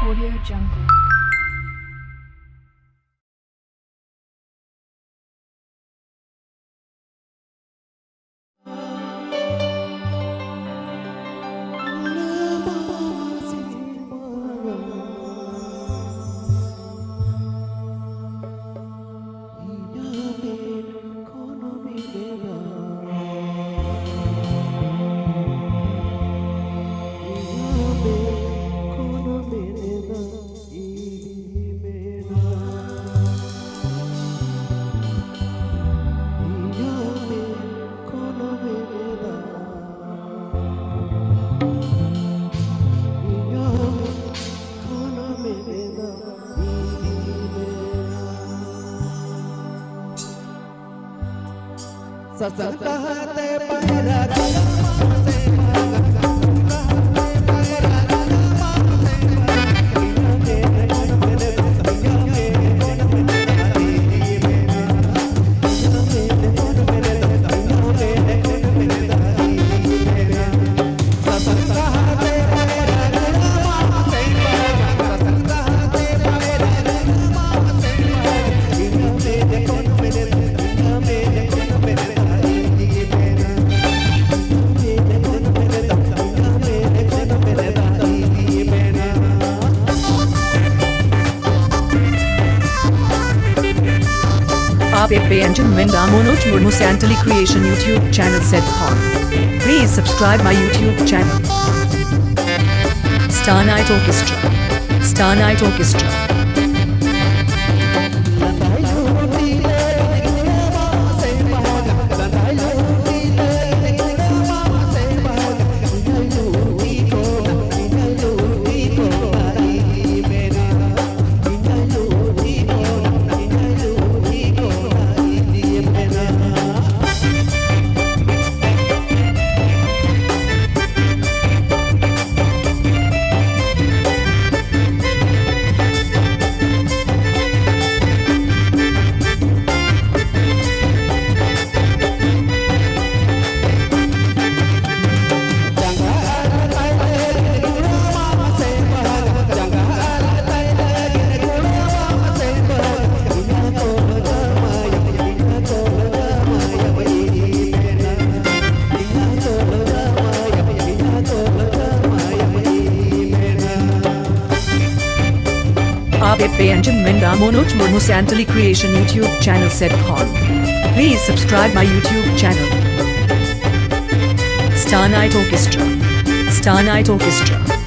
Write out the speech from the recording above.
Audio Jungle. ससकहते पैरा Pepe Engine Minda Monoj Murmu Santali Creation YouTube channel set Khan. Please subscribe my YouTube channel. Star Night Orchestra. Star Night Orchestra. Pepe Engine Minda Monoj Murmu Santali Creation YouTube channel set Khan. Please subscribe my YouTube channel. Star Night Orchestra. Star Night Orchestra.